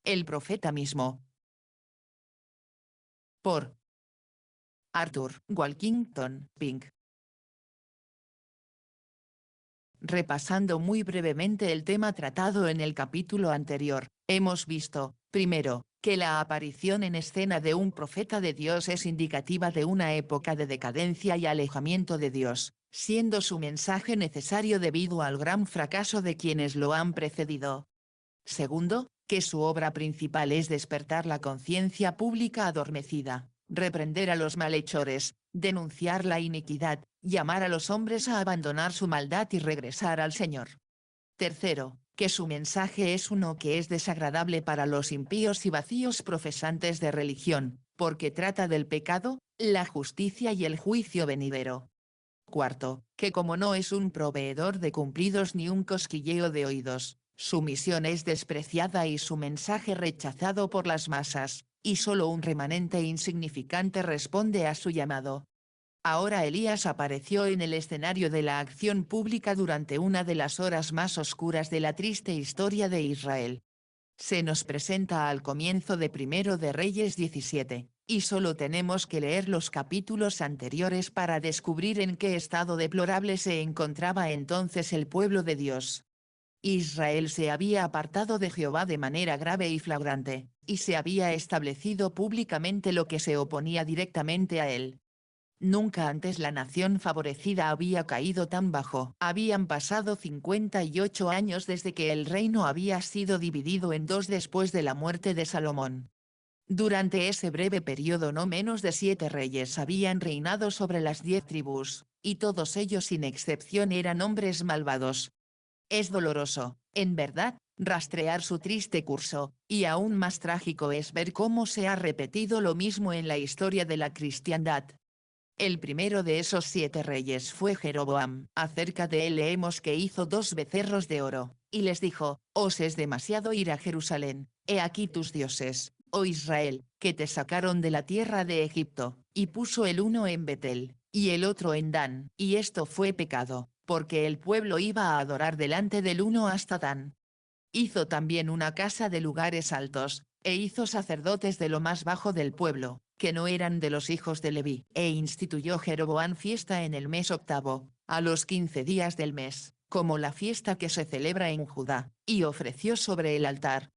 El profeta mismo. Por Arthur Walkington Pink. Repasando muy brevemente el tema tratado en el capítulo anterior, hemos visto, primero, que la aparición en escena de un profeta de Dios es indicativa de una época de decadencia y alejamiento de Dios, siendo su mensaje necesario debido al gran fracaso de quienes lo han precedido. Segundo, que su obra principal es despertar la conciencia pública adormecida, reprender a los malhechores, denunciar la iniquidad, llamar a los hombres a abandonar su maldad y regresar al Señor. Tercero, que su mensaje es uno que es desagradable para los impíos y vacíos profesantes de religión, porque trata del pecado, la justicia y el juicio venidero. Cuarto, que como no es un proveedor de cumplidos ni un cosquilleo de oídos, su misión es despreciada y su mensaje rechazado por las masas, y solo un remanente insignificante responde a su llamado. Ahora Elías apareció en el escenario de la acción pública durante una de las horas más oscuras de la triste historia de Israel. Se nos presenta al comienzo de Primero de Reyes 17, y solo tenemos que leer los capítulos anteriores para descubrir en qué estado deplorable se encontraba entonces el pueblo de Dios. Israel se había apartado de Jehová de manera grave y flagrante, y se había establecido públicamente lo que se oponía directamente a él. Nunca antes la nación favorecida había caído tan bajo. Habían pasado 58 años desde que el reino había sido dividido en dos después de la muerte de Salomón. Durante ese breve periodo no menos de 7 reyes habían reinado sobre las 10 tribus, y todos ellos sin excepción eran hombres malvados. Es doloroso, en verdad, rastrear su triste curso, y aún más trágico es ver cómo se ha repetido lo mismo en la historia de la cristiandad. El primero de esos 7 reyes fue Jeroboam. Acerca de él leemos que hizo 2 becerros de oro, y les dijo, os es demasiado ir a Jerusalén, he aquí tus dioses, oh Israel, que te sacaron de la tierra de Egipto, y puso el uno en Betel, y el otro en Dan, y esto fue pecado, porque el pueblo iba a adorar delante del uno hasta Dan. Hizo también una casa de lugares altos, e hizo sacerdotes de lo más bajo del pueblo, que no eran de los hijos de Leví, e instituyó Jeroboam fiesta en el mes 8, a los 15 días del mes, como la fiesta que se celebra en Judá, y ofreció sobre el altar.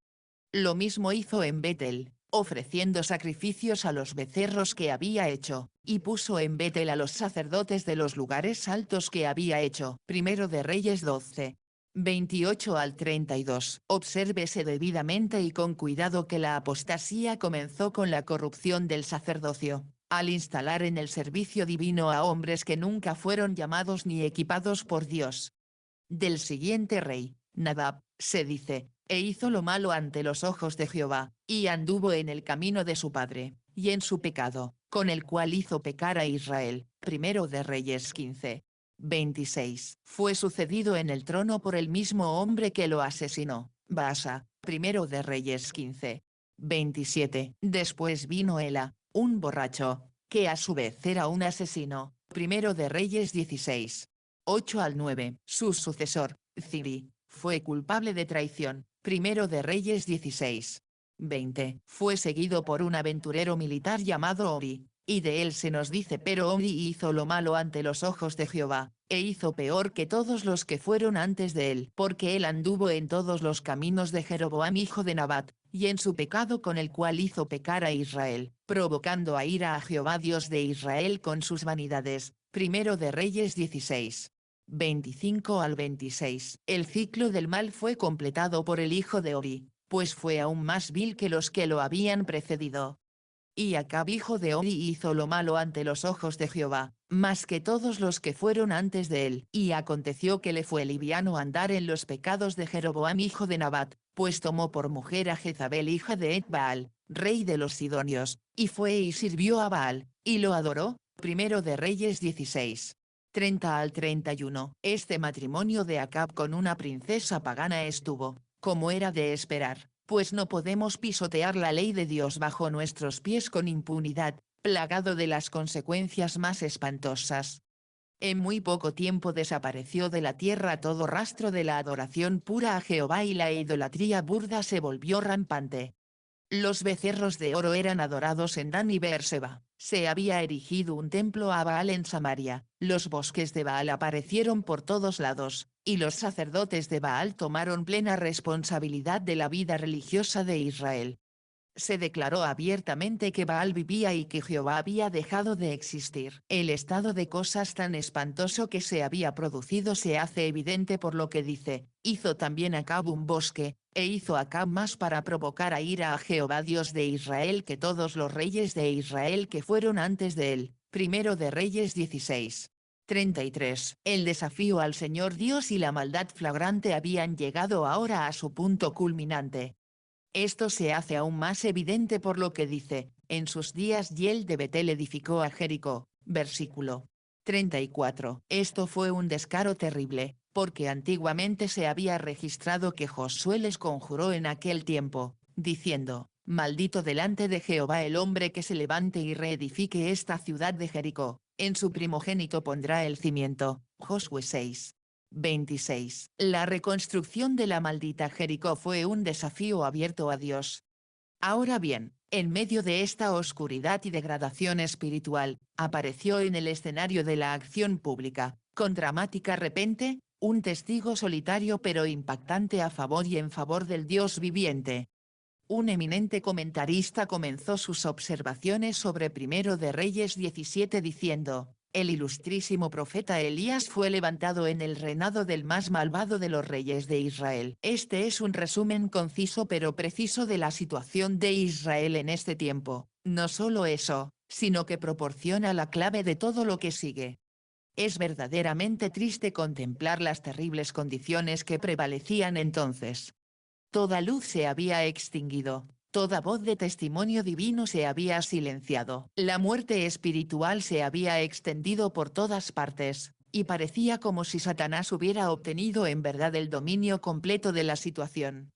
Lo mismo hizo en Betel, ofreciendo sacrificios a los becerros que había hecho, y puso en Betel a los sacerdotes de los lugares altos que había hecho. Primero de Reyes 12. 28 al 32. Obsérvese debidamente y con cuidado que la apostasía comenzó con la corrupción del sacerdocio, al instalar en el servicio divino a hombres que nunca fueron llamados ni equipados por Dios. Del siguiente rey, Nadab, se dice, e hizo lo malo ante los ojos de Jehová, y anduvo en el camino de su padre, y en su pecado, con el cual hizo pecar a Israel. Primero de Reyes 15. 26. Fue sucedido en el trono por el mismo hombre que lo asesinó, Baasa. Primero de Reyes 15. 27. Después vino Ela, un borracho, que a su vez era un asesino. Primero de Reyes 16. 8 al 9. Su sucesor, Ziri, fue culpable de traición. Primero de Reyes 16. 20. Fue seguido por un aventurero militar llamado Ori, y de él se nos dice: pero Ori hizo lo malo ante los ojos de Jehová, e hizo peor que todos los que fueron antes de él, porque él anduvo en todos los caminos de Jeroboam hijo de Nabat, y en su pecado con el cual hizo pecar a Israel, provocando a ira a Jehová Dios de Israel con sus vanidades. Primero de Reyes 16. 25 al 26. El ciclo del mal fue completado por el hijo de Ori, pues fue aún más vil que los que lo habían precedido. Y Acab hijo de Ori hizo lo malo ante los ojos de Jehová, más que todos los que fueron antes de él. Y aconteció que le fue liviano andar en los pecados de Jeroboam hijo de Nabat, pues tomó por mujer a Jezabel hija de Etbaal, rey de los Sidonios, y fue y sirvió a Baal, y lo adoró. Primero de Reyes 16. 30 al 31. Este matrimonio de Acab con una princesa pagana estuvo, como era de esperar, pues no podemos pisotear la ley de Dios bajo nuestros pies con impunidad, plagado de las consecuencias más espantosas. En muy poco tiempo desapareció de la tierra todo rastro de la adoración pura a Jehová y la idolatría burda se volvió rampante. Los becerros de oro eran adorados en Dan y Beerseba. Se había erigido un templo a Baal en Samaria. Los bosques de Baal aparecieron por todos lados, y los sacerdotes de Baal tomaron plena responsabilidad de la vida religiosa de Israel. Se declaró abiertamente que Baal vivía y que Jehová había dejado de existir. El estado de cosas tan espantoso que se había producido se hace evidente por lo que dice, hizo también Acab un bosque, e hizo Acab más para provocar a ira a Jehová Dios de Israel que todos los reyes de Israel que fueron antes de él. Primero de Reyes 16. 33. El desafío al Señor Dios y la maldad flagrante habían llegado ahora a su punto culminante. Esto se hace aún más evidente por lo que dice, en sus días Hiel de Betel edificó a Jericó, versículo 34. Esto fue un descaro terrible, porque antiguamente se había registrado que Josué les conjuró en aquel tiempo, diciendo, maldito delante de Jehová el hombre que se levante y reedifique esta ciudad de Jericó, en su primogénito pondrá el cimiento. Josué 6. 26. La reconstrucción de la maldita Jericó fue un desafío abierto a Dios. Ahora bien, en medio de esta oscuridad y degradación espiritual, apareció en el escenario de la acción pública, con dramática repente, un testigo solitario pero impactante a favor y en favor del Dios viviente. Un eminente comentarista comenzó sus observaciones sobre Primero de Reyes 17 diciendo, el ilustrísimo profeta Elías fue levantado en el reinado del más malvado de los reyes de Israel. Este es un resumen conciso pero preciso de la situación de Israel en este tiempo. No solo eso, sino que proporciona la clave de todo lo que sigue. Es verdaderamente triste contemplar las terribles condiciones que prevalecían entonces. Toda luz se había extinguido, toda voz de testimonio divino se había silenciado. La muerte espiritual se había extendido por todas partes, y parecía como si Satanás hubiera obtenido en verdad el dominio completo de la situación.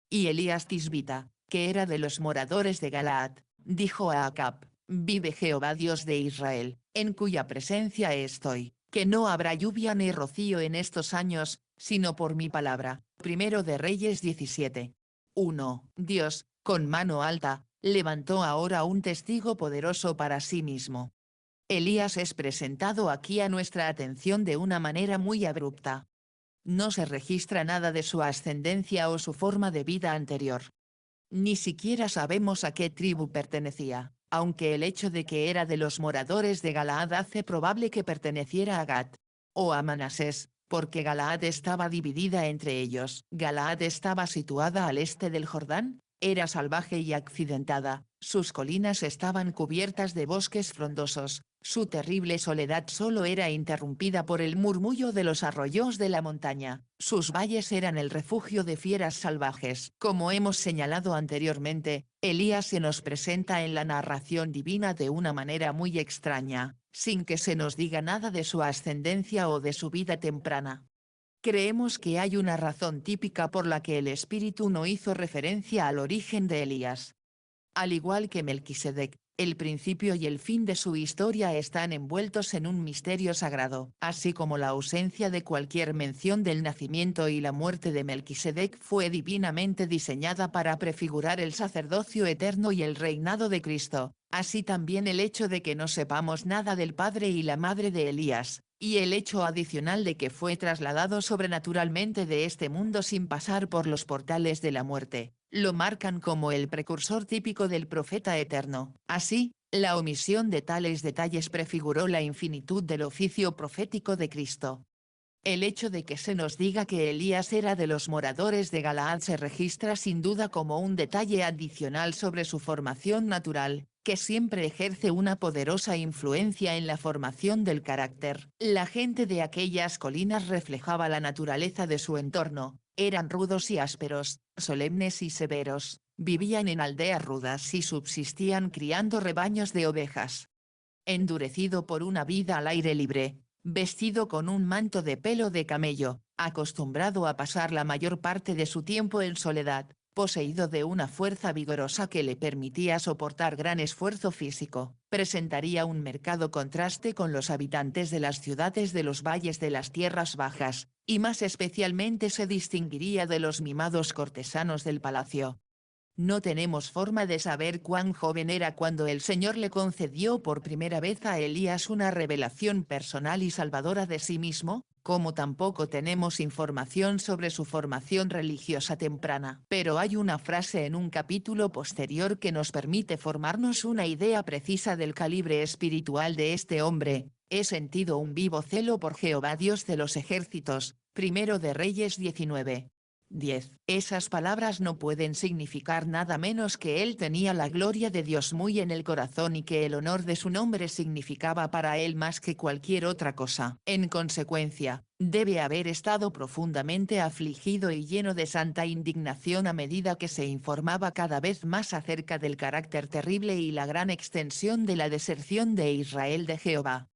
Y Elías Tisbita, que era de los moradores de Galaad, dijo a Acab, vive Jehová Dios de Israel, en cuya presencia estoy, que no habrá lluvia ni rocío en estos años, sino por mi palabra. Primero de Reyes 17. 1. Dios, con mano alta, levantó ahora un testigo poderoso para sí mismo. Elías es presentado aquí a nuestra atención de una manera muy abrupta. No se registra nada de su ascendencia o su forma de vida anterior. Ni siquiera sabemos a qué tribu pertenecía, aunque el hecho de que era de los moradores de Galaad hace probable que perteneciera a Gad o a Manasés, porque Galaad estaba dividida entre ellos. Galaad estaba situada al este del Jordán, era salvaje y accidentada, sus colinas estaban cubiertas de bosques frondosos, su terrible soledad solo era interrumpida por el murmullo de los arroyos de la montaña, sus valles eran el refugio de fieras salvajes. Como hemos señalado anteriormente, Elías se nos presenta en la narración divina de una manera muy extraña, sin que se nos diga nada de su ascendencia o de su vida temprana. Creemos que hay una razón típica por la que el Espíritu no hizo referencia al origen de Elías. Al igual que Melquisedec, el principio y el fin de su historia están envueltos en un misterio sagrado, así como la ausencia de cualquier mención del nacimiento y la muerte de Melquisedec fue divinamente diseñada para prefigurar el sacerdocio eterno y el reinado de Cristo, así también el hecho de que no sepamos nada del padre y la madre de Elías, y el hecho adicional de que fue trasladado sobrenaturalmente de este mundo sin pasar por los portales de la muerte, lo marcan como el precursor típico del profeta eterno. Así, la omisión de tales detalles prefiguró la infinitud del oficio profético de Cristo. El hecho de que se nos diga que Elías era de los moradores de Galaad se registra sin duda como un detalle adicional sobre su formación natural, que siempre ejerce una poderosa influencia en la formación del carácter. La gente de aquellas colinas reflejaba la naturaleza de su entorno, eran rudos y ásperos, solemnes y severos, vivían en aldeas rudas y subsistían criando rebaños de ovejas. Endurecido por una vida al aire libre, vestido con un manto de pelo de camello, acostumbrado a pasar la mayor parte de su tiempo en soledad, poseído de una fuerza vigorosa que le permitía soportar gran esfuerzo físico, presentaría un marcado contraste con los habitantes de las ciudades de los valles de las tierras bajas, y más especialmente se distinguiría de los mimados cortesanos del palacio. No tenemos forma de saber cuán joven era cuando el Señor le concedió por primera vez a Elías una revelación personal y salvadora de sí mismo, como tampoco tenemos información sobre su formación religiosa temprana. Pero hay una frase en un capítulo posterior que nos permite formarnos una idea precisa del calibre espiritual de este hombre. He sentido un vivo celo por Jehová Dios de los ejércitos, Primero de Reyes 19. 10. Esas palabras no pueden significar nada menos que él tenía la gloria de Dios muy en el corazón y que el honor de su nombre significaba para él más que cualquier otra cosa. En consecuencia, debe haber estado profundamente afligido y lleno de santa indignación a medida que se informaba cada vez más acerca del carácter terrible y la gran extensión de la deserción de Israel de Jehová.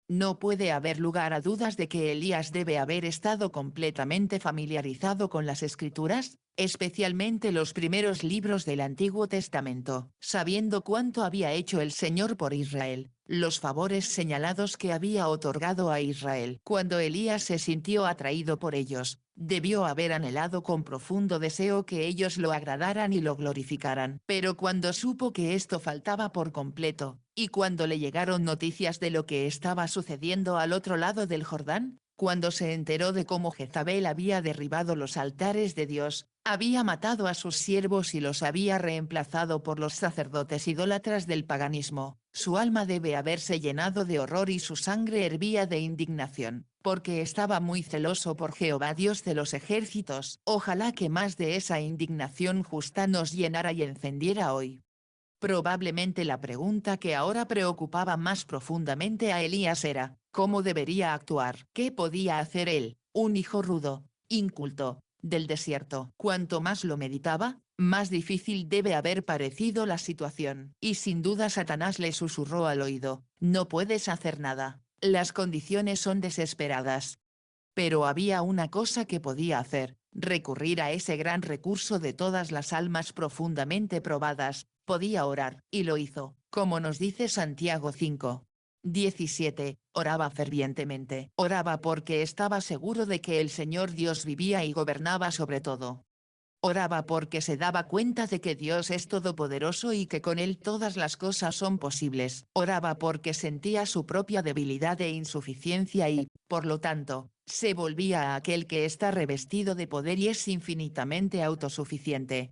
No puede haber lugar a dudas de que Elías debe haber estado completamente familiarizado con las Escrituras, especialmente los primeros libros del Antiguo Testamento, sabiendo cuánto había hecho el Señor por Israel, los favores señalados que había otorgado a Israel. Cuando Elías se sintió atraído por ellos, debió haber anhelado con profundo deseo que ellos lo agradaran y lo glorificaran. Pero cuando supo que esto faltaba por completo, y cuando le llegaron noticias de lo que estaba sucediendo al otro lado del Jordán, cuando se enteró de cómo Jezabel había derribado los altares de Dios, había matado a sus siervos y los había reemplazado por los sacerdotes idólatras del paganismo, su alma debe haberse llenado de horror y su sangre hervía de indignación, porque estaba muy celoso por Jehová Dios de los ejércitos. Ojalá que más de esa indignación justa nos llenara y encendiera hoy. Probablemente la pregunta que ahora preocupaba más profundamente a Elías era, ¿cómo debería actuar? ¿Qué podía hacer él, un hijo rudo, inculto, del desierto? Cuanto más lo meditaba, más difícil debe haber parecido la situación. Y sin duda Satanás le susurró al oído, no puedes hacer nada, las condiciones son desesperadas. Pero había una cosa que podía hacer, recurrir a ese gran recurso de todas las almas profundamente probadas, podía orar, y lo hizo, como nos dice Santiago 5. 17, oraba fervientemente. Oraba porque estaba seguro de que el Señor Dios vivía y gobernaba sobre todo. Oraba porque se daba cuenta de que Dios es todopoderoso y que con Él todas las cosas son posibles. Oraba porque sentía su propia debilidad e insuficiencia y, por lo tanto, se volvía a aquel que está revestido de poder y es infinitamente autosuficiente.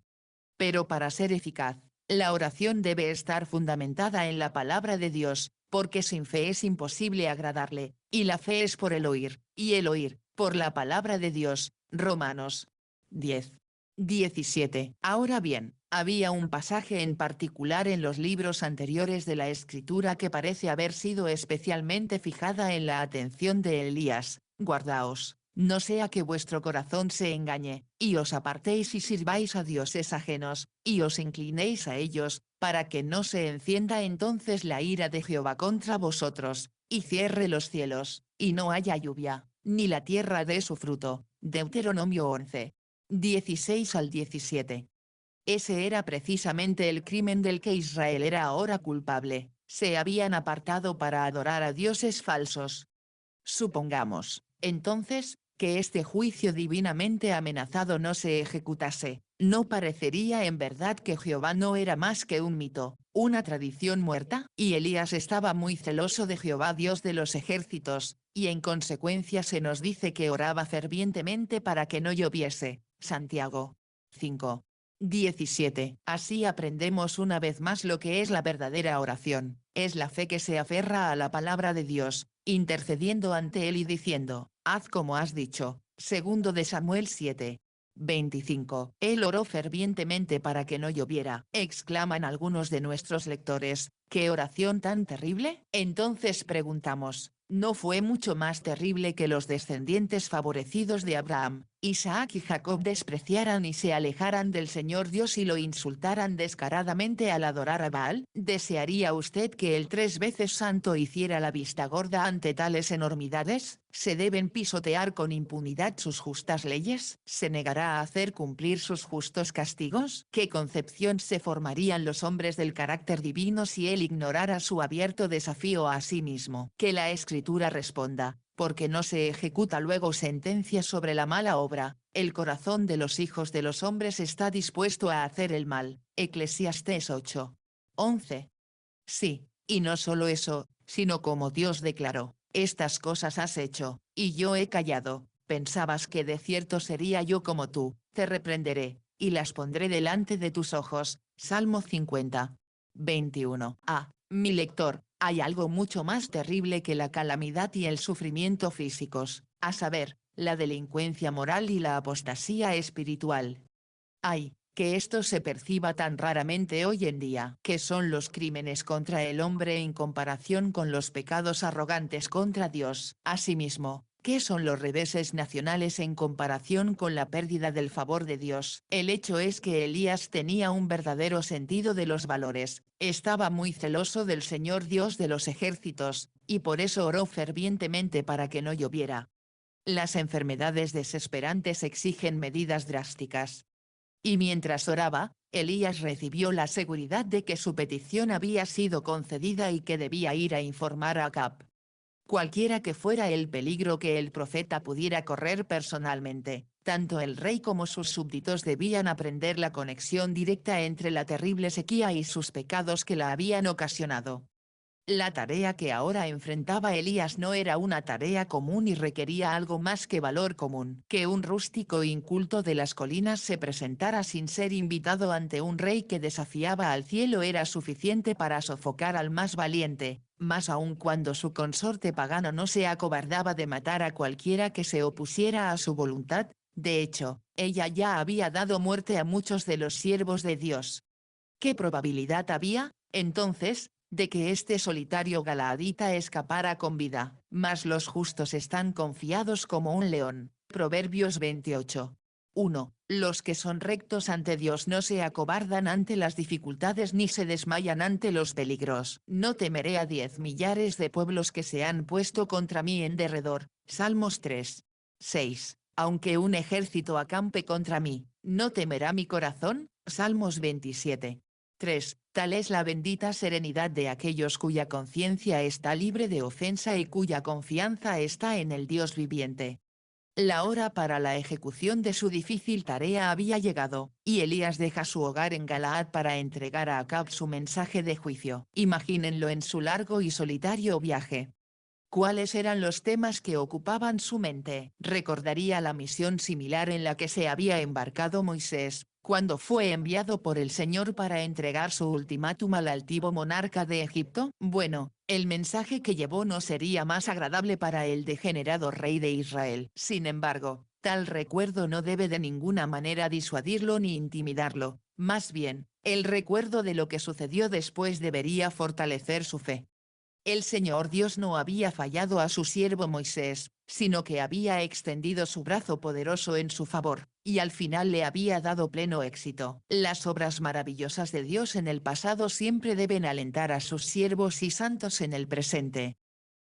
Pero para ser eficaz, la oración debe estar fundamentada en la palabra de Dios, porque sin fe es imposible agradarle, y la fe es por el oír, y el oír, por la palabra de Dios. Romanos 10. 17. Ahora bien, había un pasaje en particular en los libros anteriores de la Escritura que parece haber sido especialmente fijada en la atención de Elías. Guardaos, no sea que vuestro corazón se engañe, y os apartéis y sirváis a dioses ajenos, y os inclinéis a ellos, para que no se encienda entonces la ira de Jehová contra vosotros, y cierre los cielos, y no haya lluvia, ni la tierra dé su fruto. Deuteronomio 11. 16 al 17. Ese era precisamente el crimen del que Israel era ahora culpable, se habían apartado para adorar a dioses falsos. Supongamos, entonces, que este juicio divinamente amenazado no se ejecutase, ¿no parecería en verdad que Jehová no era más que un mito, una tradición muerta? Y Elías estaba muy celoso de Jehová Dios de los ejércitos, y en consecuencia se nos dice que oraba fervientemente para que no lloviese. Santiago 5. 17. Así aprendemos una vez más lo que es la verdadera oración, es la fe que se aferra a la palabra de Dios, intercediendo ante él y diciendo, haz como has dicho. Segundo de Samuel 7. 25. Él oró fervientemente para que no lloviera, exclaman algunos de nuestros lectores, ¿qué oración tan terrible? Entonces preguntamos, ¿no fue mucho más terrible que los descendientes favorecidos de Abraham, Isaac y Jacob despreciaran y se alejaran del Señor Dios y lo insultaran descaradamente al adorar a Baal. ¿Desearía usted que el 3 veces santo hiciera la vista gorda ante tales enormidades? ¿Se deben pisotear con impunidad sus justas leyes? ¿Se negará a hacer cumplir sus justos castigos? ¿Qué concepción se formarían los hombres del carácter divino si él ignorara su abierto desafío a sí mismo? Que la Escritura responda, porque no se ejecuta luego sentencia sobre la mala obra. El corazón de los hijos de los hombres está dispuesto a hacer el mal. Eclesiastés 8:11. Sí, y no solo eso, sino como Dios declaró, estas cosas has hecho, y yo he callado. Pensabas que de cierto sería yo como tú, te reprenderé, y las pondré delante de tus ojos. Salmo 50:21. Mi lector, hay algo mucho más terrible que la calamidad y el sufrimiento físicos, a saber, la delincuencia moral y la apostasía espiritual. Ay, que esto se perciba tan raramente hoy en día. ¿Qué son los crímenes contra el hombre en comparación con los pecados arrogantes contra Dios? Asimismo, ¿qué son los reveses nacionales en comparación con la pérdida del favor de Dios? El hecho es que Elías tenía un verdadero sentido de los valores, estaba muy celoso del Señor Dios de los ejércitos, y por eso oró fervientemente para que no lloviera. Las enfermedades desesperantes exigen medidas drásticas. Y mientras oraba, Elías recibió la seguridad de que su petición había sido concedida y que debía ir a informar a Acab. Cualquiera que fuera el peligro que el profeta pudiera correr personalmente, tanto el rey como sus súbditos debían aprender la conexión directa entre la terrible sequía y sus pecados que la habían ocasionado. La tarea que ahora enfrentaba Elías no era una tarea común y requería algo más que valor común. Que un rústico inculto de las colinas se presentara sin ser invitado ante un rey que desafiaba al cielo era suficiente para sofocar al más valiente, más aún cuando su consorte pagano no se acobardaba de matar a cualquiera que se opusiera a su voluntad. De hecho, ella ya había dado muerte a muchos de los siervos de Dios. ¿Qué probabilidad había, entonces, de que este solitario galaadita escapara con vida? Mas los justos están confiados como un león. Proverbios 28:1. Los que son rectos ante Dios no se acobardan ante las dificultades ni se desmayan ante los peligros. No temeré a 10 millares de pueblos que se han puesto contra mí en derredor. Salmos 3:6. Aunque un ejército acampe contra mí, ¿no temerá mi corazón? Salmos 27:3. Tal es la bendita serenidad de aquellos cuya conciencia está libre de ofensa y cuya confianza está en el Dios viviente. La hora para la ejecución de su difícil tarea había llegado, y Elías deja su hogar en Galaad para entregar a Acab su mensaje de juicio. Imagínenlo en su largo y solitario viaje. ¿Cuáles eran los temas que ocupaban su mente? Recordaría la misión similar en la que se había embarcado Moisés, cuando fue enviado por el Señor para entregar su ultimátum al altivo monarca de Egipto. Bueno, el mensaje que llevó no sería más agradable para el degenerado rey de Israel. Sin embargo, tal recuerdo no debe de ninguna manera disuadirlo ni intimidarlo, más bien, el recuerdo de lo que sucedió después debería fortalecer su fe. El Señor Dios no había fallado a su siervo Moisés, sino que había extendido su brazo poderoso en su favor, y al final le había dado pleno éxito. Las obras maravillosas de Dios en el pasado siempre deben alentar a sus siervos y santos en el presente.